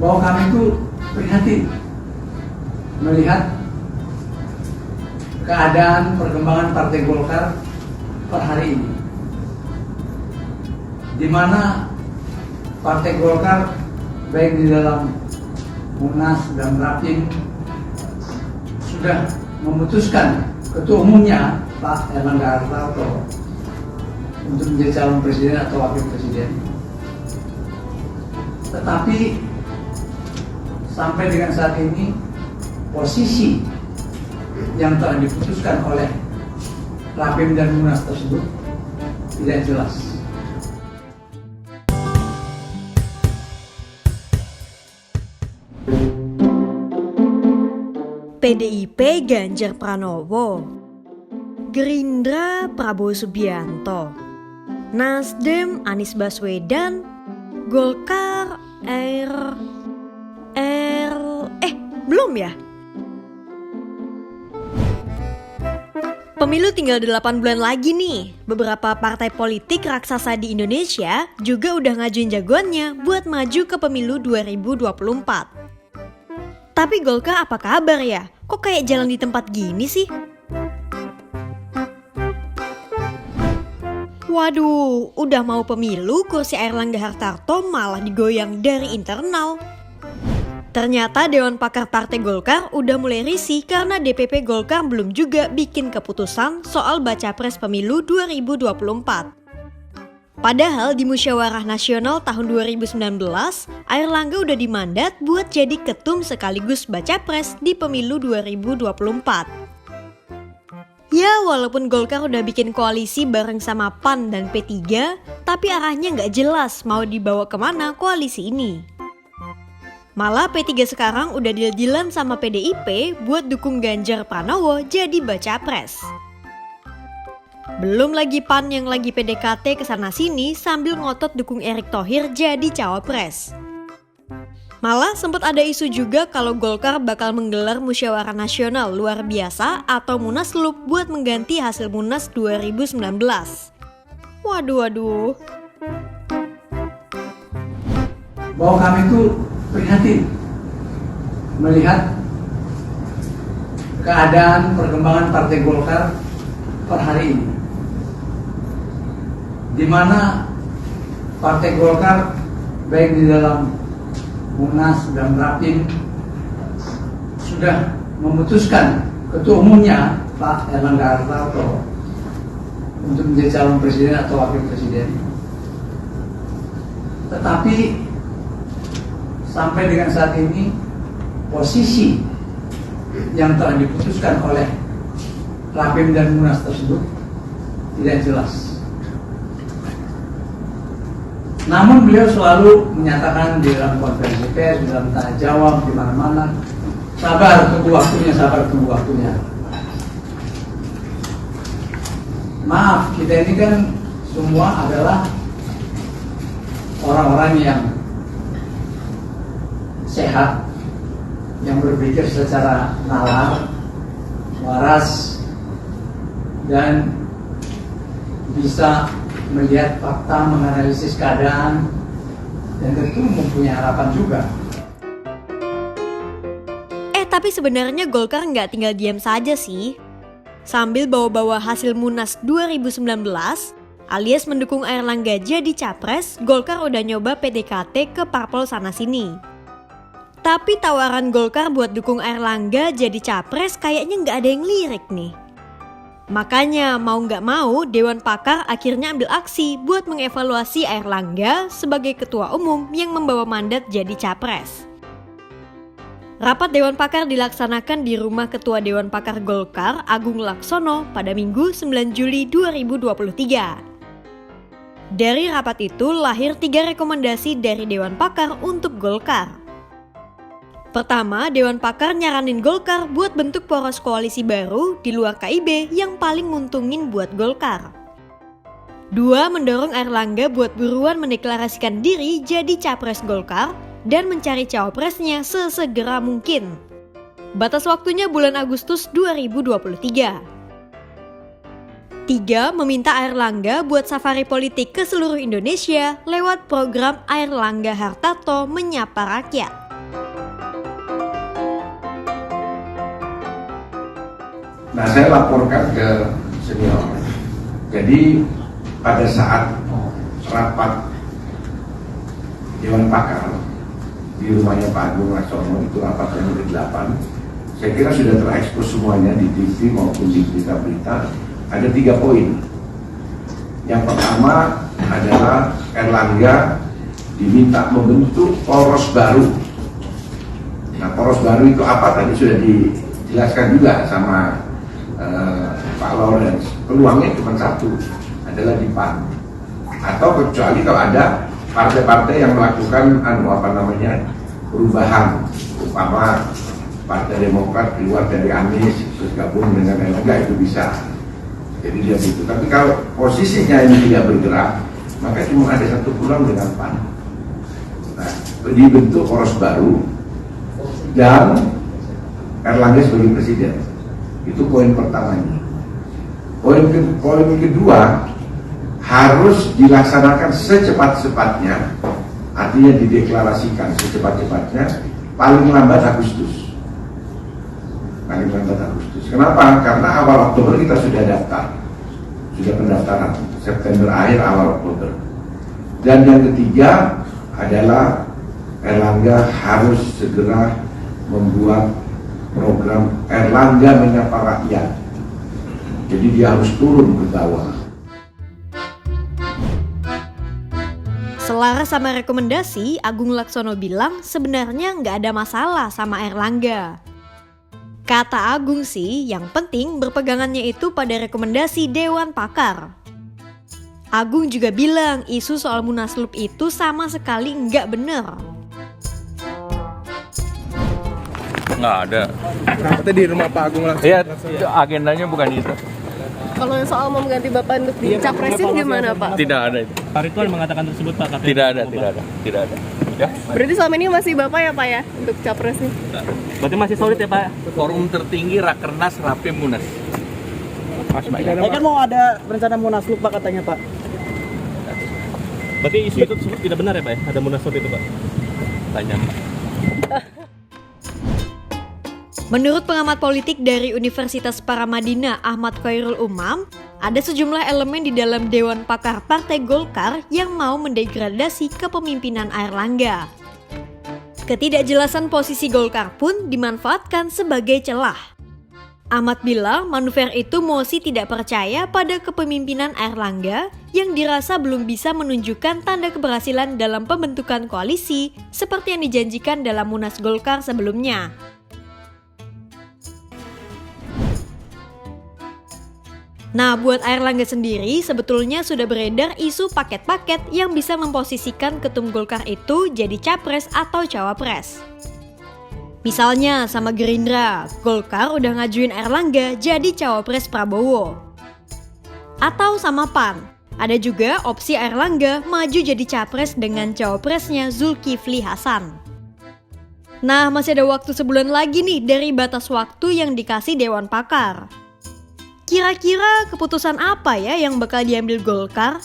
bahwa kami itu prihatin melihat keadaan perkembangan Partai Golkar per hari ini, di mana Partai Golkar baik di dalam Munas dan Rapim sudah memutuskan ketua umumnya Pak Erlangga Hartarto untuk menjadi calon presiden atau wakil presiden. Tetapi sampai dengan saat ini posisi yang telah diputuskan oleh Rapim dan Munas tersebut tidak jelas. PDIP Ganjar Pranowo, Gerindra Prabowo Subianto, Nasdem Anies Baswedan, Golkar belum ya? Pemilu tinggal 8 bulan lagi nih. Beberapa partai politik raksasa di Indonesia juga udah ngajuin jagoannya buat maju ke pemilu 2024. Tapi Golkar apa kabar ya? Kok kayak jalan di tempat gini sih? Waduh, udah mau pemilu kursi Airlangga Hartarto malah digoyang dari internal. Ternyata Dewan Pakar Partai Golkar udah mulai risih karena DPP Golkar belum juga bikin keputusan soal baca pres pemilu 2024. Padahal di Musyawarah Nasional tahun 2019, Airlangga udah dimandat buat jadi ketum sekaligus baca pres di pemilu 2024. Ya, walaupun Golkar udah bikin koalisi bareng sama PAN dan P3, tapi arahnya nggak jelas mau dibawa kemana koalisi ini. Malah P3 sekarang udah deal-dealan sama PDIP buat dukung Ganjar Pranowo jadi baca pres. Belum lagi PAN yang lagi PDKT kesana-sini sambil ngotot dukung Erick Thohir jadi cawapres. Malah sempat ada isu juga kalau Golkar bakal menggelar musyawarah nasional luar biasa atau Munaslup buat mengganti hasil Munas 2019. Waduh. Bahwa kami itu prihatin melihat keadaan perkembangan Partai Golkar per hari ini, di mana Partai Golkar baik di dalam Munas dan Rapim sudah memutuskan ketua umumnya Pak Erlangga Hartarto untuk menjadi calon presiden atau wakil presiden. Tetapi sampai dengan saat ini posisi yang telah diputuskan oleh Rapim dan Munas tersebut tidak jelas. Namun beliau selalu menyatakan di dalam konferensi pers, di dalam tanya jawab, di mana-mana, sabar tunggu waktunya. Maaf, kita ini kan semua adalah orang-orang yang sehat, yang berpikir secara nalar, waras, dan bisa melihat fakta, menganalisis keadaan, dan tentu mempunyai harapan juga. Tapi sebenarnya Golkar nggak tinggal diam saja sih. Sambil bawa-bawa hasil Munas 2019, alias mendukung Airlangga jadi capres, Golkar udah nyoba PDKT ke parpol sana-sini. Tapi tawaran Golkar buat dukung Airlangga jadi capres kayaknya nggak ada yang lirik nih. Makanya mau nggak mau Dewan Pakar akhirnya ambil aksi buat mengevaluasi Airlangga sebagai ketua umum yang membawa mandat jadi capres. Rapat Dewan Pakar dilaksanakan di rumah Ketua Dewan Pakar Golkar Agung Laksono pada Minggu 9 Juli 2023. Dari rapat itu lahir 3 rekomendasi dari Dewan Pakar untuk Golkar. Pertama, Dewan Pakar nyaranin Golkar buat bentuk poros koalisi baru di luar KIB yang paling nguntungin buat Golkar. 2, mendorong Airlangga buat buruan mendeklarasikan diri jadi capres Golkar dan mencari cawapresnya sesegera mungkin. Batas waktunya bulan Agustus 2023. 3, meminta Airlangga buat safari politik ke seluruh Indonesia lewat program Airlangga Hartarto Menyapa Rakyat. Nah, saya laporkan ke senior. Jadi pada saat rapat Dewan Pakar di rumahnya Pak Agung Laksono, itu rapat yang ke-8, saya kira sudah terekspos semuanya di TV maupun di berita-berita. Ada 3 poin. Yang pertama adalah Erlangga diminta membentuk poros baru. Nah, poros baru itu apa? Tadi sudah dijelaskan juga sama Pak Lawrence. Peluangnya cuma satu, adalah di PAN. Atau kecuali kalau ada partai-partai yang melakukan perubahan, umpama Partai Demokrat keluar dari Anies terus gabung dengan Erlangga, itu bisa. Jadi dia begitu. Tapi kalau posisinya ini tidak bergerak, maka cuma ada satu peluang dengan PAN. Nah, dibentuk poros baru dan Erlangga sebagai presiden. Itu poin pertamanya. Poin kedua, harus dilaksanakan secepat-cepatnya, artinya dideklarasikan secepat-cepatnya, paling lambat Agustus. Paling lambat Agustus. Kenapa? Karena awal Oktober kita sudah daftar, sudah pendaftaran, September akhir awal Oktober. Dan yang ketiga adalah Erlangga harus segera membuat program Erlangga Menyapa Rakyat. Jadi dia harus turun ke bawah. Selaras sama rekomendasi, Agung Laksono bilang sebenarnya nggak ada masalah sama Erlangga. Kata Agung sih, yang penting berpegangannya itu pada rekomendasi Dewan Pakar. Agung juga bilang isu soal Munaslup itu sama sekali nggak benar. Nggak ada. Rapatnya di rumah Pak Agung langsung. Iya, agendanya bukan itu. Kalau soal mau mengganti Bapak untuk dicapresin gimana Pak? Tidak ada itu. Pak Ridwan mengatakan tersebut Pak. Katanya Tidak ada. Ya. Berarti selama ini masih Bapak ya Pak ya untuk capresnya? Berarti masih solid ya Pak? Forum tertinggi Rakernas Rapim Munas. Mas Kan mau ada rencana Munaslup Pak katanya Pak. Berarti isu itu tersebut tidak benar ya Pak ya? Ada munaslup itu Pak? Tanya Pak. Menurut pengamat politik dari Universitas Paramadina Ahmad Khairul Umam, ada sejumlah elemen di dalam Dewan Pakar Partai Golkar yang mau mendegradasi kepemimpinan Airlangga. Ketidakjelasan posisi Golkar pun dimanfaatkan sebagai celah. Ahmad bilang manuver itu Mosi tidak percaya pada kepemimpinan Airlangga yang dirasa belum bisa menunjukkan tanda keberhasilan dalam pembentukan koalisi seperti yang dijanjikan dalam Munas Golkar sebelumnya. Nah, buat Airlangga sendiri sebetulnya sudah beredar isu paket-paket yang bisa memposisikan ketum Golkar itu jadi capres atau cawapres. Misalnya sama Gerindra, Golkar udah ngajuin Airlangga jadi cawapres Prabowo. Atau sama PAN, ada juga opsi Airlangga maju jadi capres dengan cawapresnya Zulkifli Hasan. Nah, masih ada waktu sebulan lagi nih dari batas waktu yang dikasih Dewan Pakar. Kira-kira keputusan apa ya yang bakal diambil Golkar?